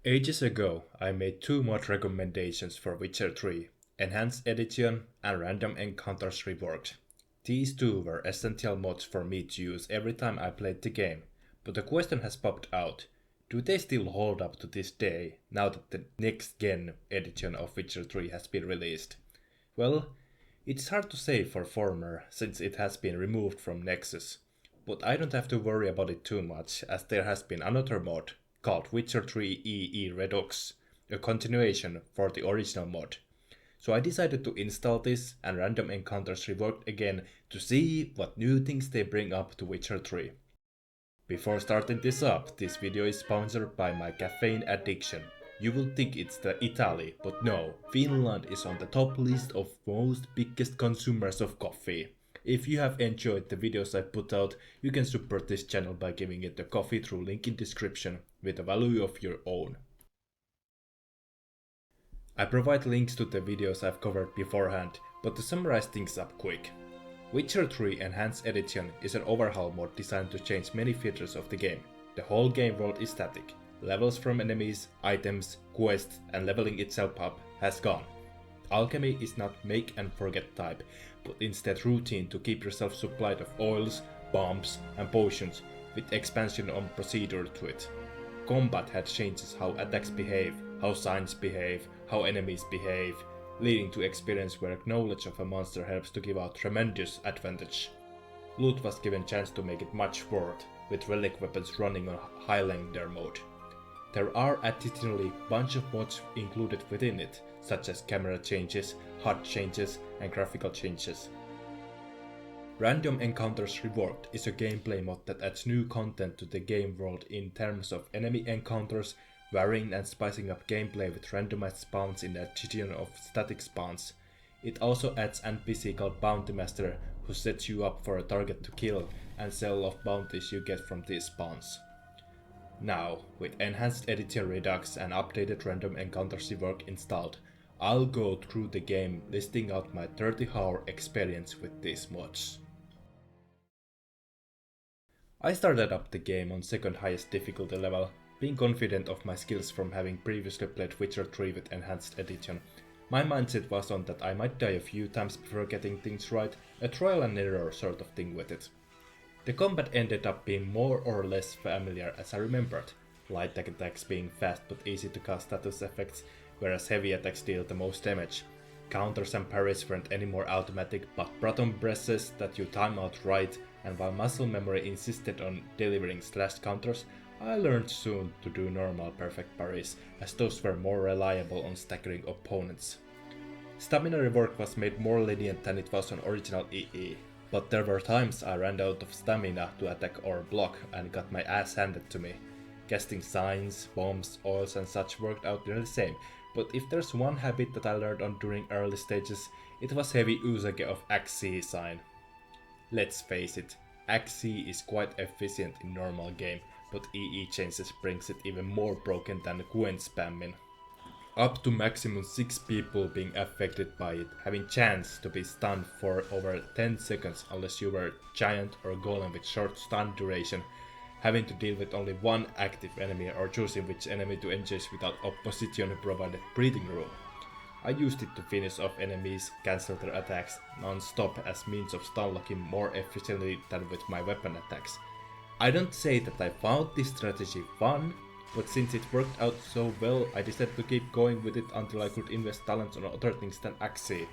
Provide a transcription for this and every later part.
Ages ago, I made two mod recommendations for Witcher 3, Enhanced Edition and Random Encounters Reworked. These two were essential mods for me to use every time I played the game, but the question has popped out. Do they still hold up to this day, now that the next gen edition of Witcher 3 has been released? Well, it's hard to say for former, since it has been removed from Nexus, but I don't have to worry about it too much, as there has been another mod called Witcher 3 EE Redux, a continuation for the original mod. So I decided to install this and Random Encounters Reworked again to see what new things they bring up to Witcher 3. Before starting this up, this video is sponsored by my caffeine addiction. You will think it's the Italy, but no, Finland is on the top list of most biggest consumers of coffee. If you have enjoyed the videos I put out, you can support this channel by giving it a coffee through link in description with a value of your own. I provide links to the videos I've covered beforehand, but to summarize things up quick. Witcher 3 Enhanced Edition is an overhaul mod designed to change many features of the game. The whole game world is static. Levels from enemies, items, quests and leveling itself up has gone. Alchemy is not make and forget type, but instead routine to keep yourself supplied of oils, bombs and potions, with expansion on procedure to it. Combat had changes how attacks behave, how signs behave, how enemies behave, leading to experience where knowledge of a monster helps to give out tremendous advantage. Loot was given chance to make it much worth, with relic weapons running on Highlander mode. There are additionally bunch of mods included within it, such as camera changes, HUD changes and graphical changes. Random Encounters Reworked is a gameplay mod that adds new content to the game world in terms of enemy encounters, varying and spicing up gameplay with randomized spawns in addition of static spawns. It also adds NPC called Bounty Master, who sets you up for a target to kill and sell off bounties you get from these spawns. Now, with Enhanced Edition Redux and updated Random Encounters Reworked installed, I'll go through the game listing out my 30-hour experience with these mods. I started up the game on second highest difficulty level, being confident of my skills from having previously played Witcher 3 with Enhanced Edition. My mindset was on that I might die a few times before getting things right, a trial and error sort of thing with it. The combat ended up being more or less familiar as I remembered, light attacks being fast but easy to cast status effects, whereas heavy attacks deal the most damage. Counters and parries weren't anymore automatic but button presses that you time out right, and while muscle memory insisted on delivering slash counters, I learned soon to do normal perfect parries, as those were more reliable on staggering opponents. Stamina rework was made more lenient than it was on original EE, but there were times I ran out of stamina to attack or block and got my ass handed to me. Casting signs, bombs, oils and such worked out nearly the same, but if there's one habit that I learned on during early stages, it was heavy usage of Axii sign. Let's face it, Axii is quite efficient in normal game, but EE changes brings it even more broken than Gwent spamming. Up to maximum 6 people being affected by it, having chance to be stunned for over 10 seconds unless you were giant or golem with short stun duration, having to deal with only one active enemy or choosing which enemy to engage without opposition provided breathing room. I used it to finish off enemies, cancel their attacks non-stop as means of stun locking more efficiently than with my weapon attacks. I don't say that I found this strategy fun, but since it worked out so well, I decided to keep going with it until I could invest talents on other things than Axii.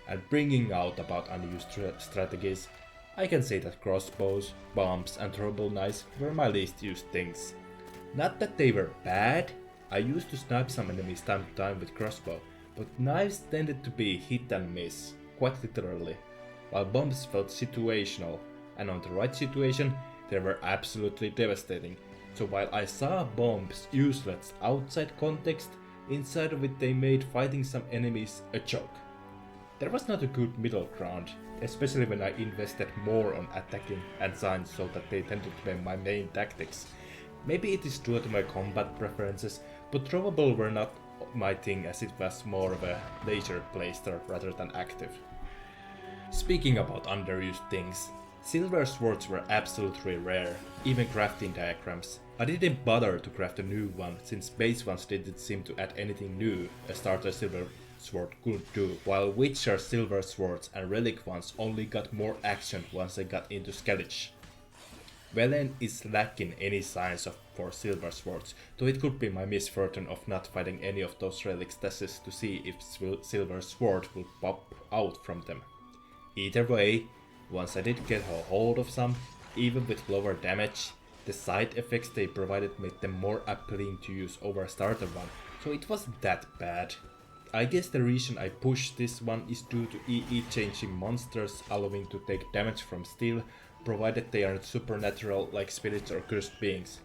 And bringing out about unused strategies, I can say that crossbows, bombs and throwable knives were my least used things. Not that they were bad, I used to snipe some enemies time to time with crossbow, but knives tended to be hit and miss, quite literally, while bombs felt situational, and on the right situation, they were absolutely devastating. So while I saw bombs useless outside context, inside of it they made fighting some enemies a joke. There was not a good middle ground, especially when I invested more on attacking and signs so that they tended to be my main tactics. Maybe it is due to my combat preferences, but throwable were not my thing as it was more of a leisure playster rather than active. Speaking about underused things, silver swords were absolutely rare, even crafting diagrams, I didn't bother to craft a new one since base ones didn't seem to add anything new a starter silver sword could do, while Witcher silver swords and relic ones only got more action once I got into Skellige. Velen is lacking any signs for silver swords, though it could be my misfortune of not finding any of those relic stashes to see if silver sword will pop out from them. Either way, once I did get a hold of some, even with lower damage, the side effects they provided made them more appealing to use over a starter one, so it wasn't that bad. I guess the reason I pushed this one is due to EE changing monsters allowing to take damage from steel, provided they aren't supernatural like spirits or cursed beings.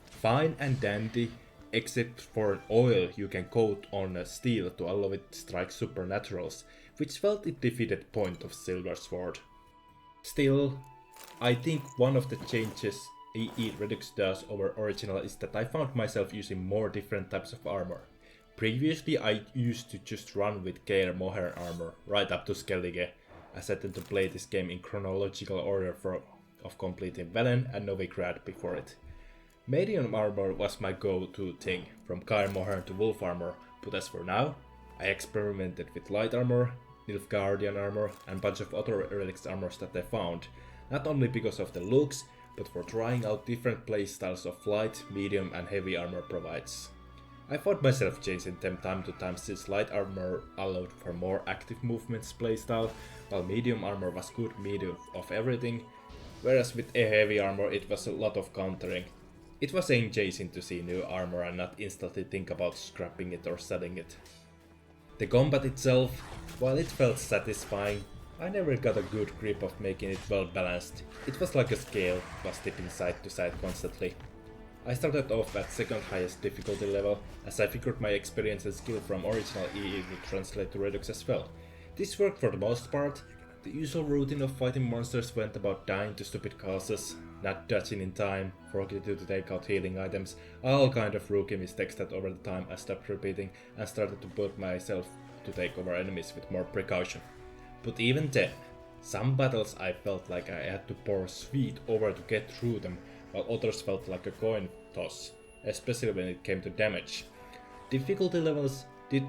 Fine and dandy, except for an oil you can coat on a steel to allow it to strike supernaturals, which felt it defeated point of Silver Sword. Still, I think one of the changes EE Redux does over original is that I found myself using more different types of armor. Previously I used to just run with Geir Moher armor right up to Skellige. I set to play this game in chronological order of completing Velen and Novigrad before it. Medium armor was my go-to thing, from Geir Moher to Wolf armor, but as for now, I experimented with light armor, Nilfgaardian armor and bunch of other relics armors that I found, not only because of the looks, but for trying out different playstyles of light, medium and heavy armor provides. I found myself changing them time to time since light armor allowed for more active movements playstyle, while medium armor was good medium of everything, whereas with a heavy armor it was a lot of countering. It was engaging to see new armor and not instantly think about scrapping it or selling it. The combat itself, while it felt satisfying, I never got a good grip of making it well balanced. It was like a scale, was tipping side to side constantly. I started off at second highest difficulty level, as I figured my experience and skill from original EE would translate to Redux as well. This worked for the most part. The usual routine of fighting monsters went about dying to stupid causes, not dodging in time, forgetting to take out healing items, all kind of rookie mistakes that over the time I stopped repeating and started to put myself to take over enemies with more precaution. But even then, some battles I felt like I had to pour sweat over to get through them, while others felt like a coin toss, especially when it came to damage. Difficulty levels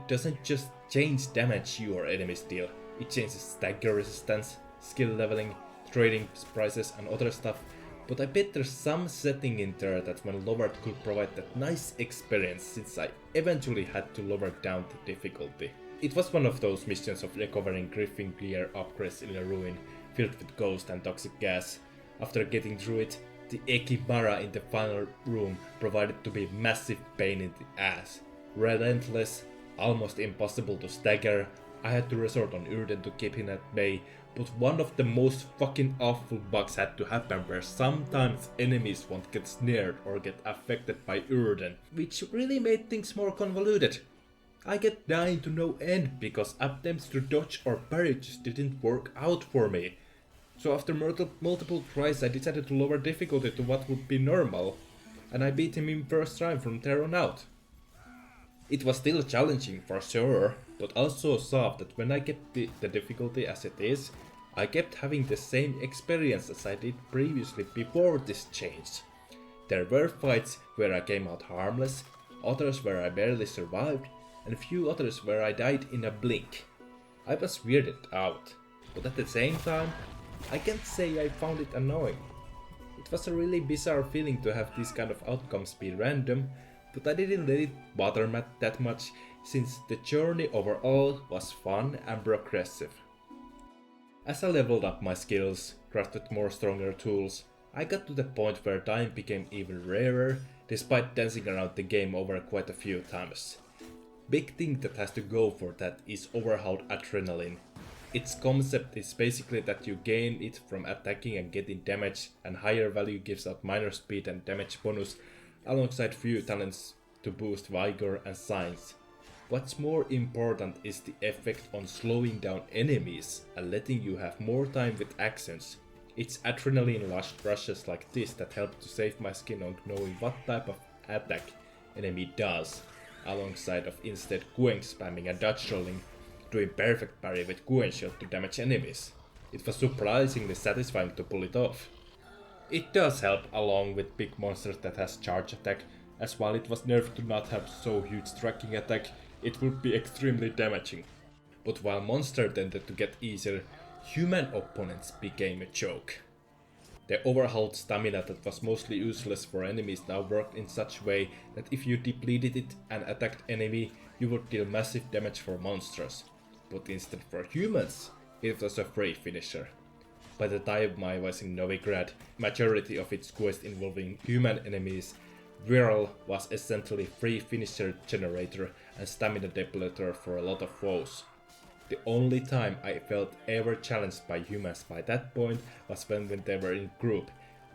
doesn't just change damage you or enemies deal, it changes stagger resistance, skill leveling, trading prices and other stuff, but I bet there's some setting in there that when lowered could provide that nice experience since I eventually had to lower down the difficulty. It was one of those missions of recovering Griffin gear upgrades in a ruin filled with ghost and toxic gas. After getting through it, the Ekibara in the final room provided to be massive pain in the ass. Relentless, almost impossible to stagger, I had to resort on Urden to keep him at bay, but one of the most fucking awful bugs had to happen where sometimes enemies won't get snared or get affected by Urden, which really made things more convoluted. I get dying to no end because attempts to dodge or parry just didn't work out for me. So after multiple tries I decided to lower difficulty to what would be normal, and I beat him in first try from there on out. It was still challenging for sure, but also soft that when I kept the difficulty as it is, I kept having the same experience as I did previously before this change. There were fights where I came out harmless, others where I barely survived, and a few others where I died in a blink. I was weirded out, but at the same time, I can't say I found it annoying. It was a really bizarre feeling to have these kind of outcomes be random, but I didn't let it bother me that much since the journey overall was fun and progressive. As I leveled up my skills, crafted more stronger tools, I got to the point where dying became even rarer, despite dancing around the game over quite a few times. Big thing that has to go for that is overhauled adrenaline. Its concept is basically that you gain it from attacking and getting damage, and higher value gives out minor speed and damage bonus alongside few talents to boost vigor and science. What's more important is the effect on slowing down enemies and letting you have more time with actions. It's adrenaline rushes like this that help to save my skin on knowing what type of attack enemy does, alongside of instead Guen spamming and dodge rolling, doing perfect parry with Guen shield to damage enemies. It was surprisingly satisfying to pull it off. It does help along with big monsters that has charge attack, as while it was nerfed to not have so huge tracking attack, it would be extremely damaging. But while monsters tended to get easier, human opponents became a joke. The overhauled stamina that was mostly useless for enemies now worked in such a way that if you depleted it and attacked enemy, you would deal massive damage for monsters. But instead for humans, it was a free finisher. By the time I was in Novigrad, majority of its quests involving human enemies, Viral was essentially free finisher generator and stamina depleter for a lot of foes. The only time I felt ever challenged by humans by that point was when they were in group,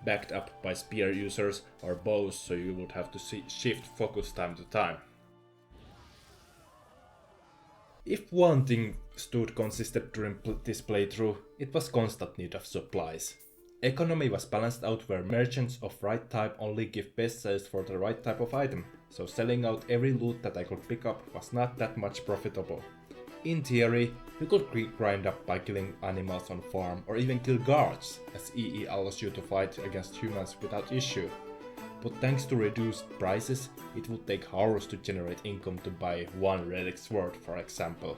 backed up by spear users or bows, so you would have to shift focus time to time. If one thing stood consistent during this playthrough, it was constant need of supplies. Economy was balanced out where merchants of right type only give best sales for the right type of item, so selling out every loot that I could pick up was not that much profitable. In theory, you could grind up by killing animals on farm or even kill guards, as EE allows you to fight against humans without issue. But thanks to reduced prices, it would take hours to generate income to buy one relic sword, for example.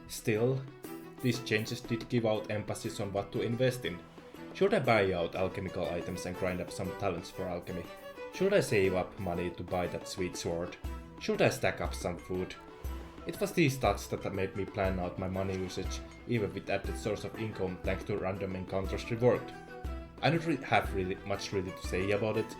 Still, these changes did give out emphasis on what to invest in. Should I buy out alchemical items and grind up some talents for alchemy? Should I save up money to buy that sweet sword? Should I stack up some food? It was these thoughts that made me plan out my money usage, even with added source of income thanks to Random Encounters Reworked. I don't have much to say about it,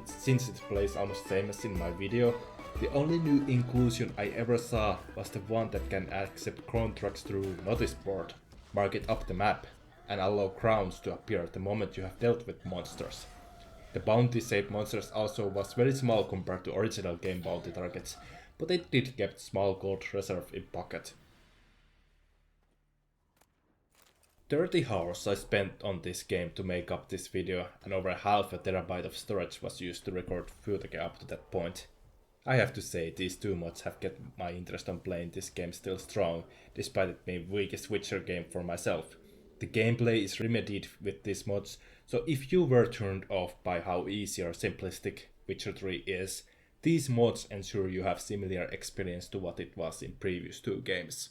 since it plays almost same as in my video. The only new inclusion I ever saw was the one that can accept contracts through notice board, mark it up the map, and allow crowns to appear the moment you have dealt with monsters. The bounty saved monsters also was very small compared to original game bounty targets, but it did keep small gold reserve in pocket. 30 hours I spent on this game to make up this video, and over half a terabyte of storage was used to record footage up to that point. I have to say, these two mods have kept my interest on playing this game still strong, despite it being the weakest Witcher game for myself. The gameplay is remedied with these mods, so if you were turned off by how easy or simplistic Witcher 3 is, these mods ensure you have similar experience to what it was in previous two games.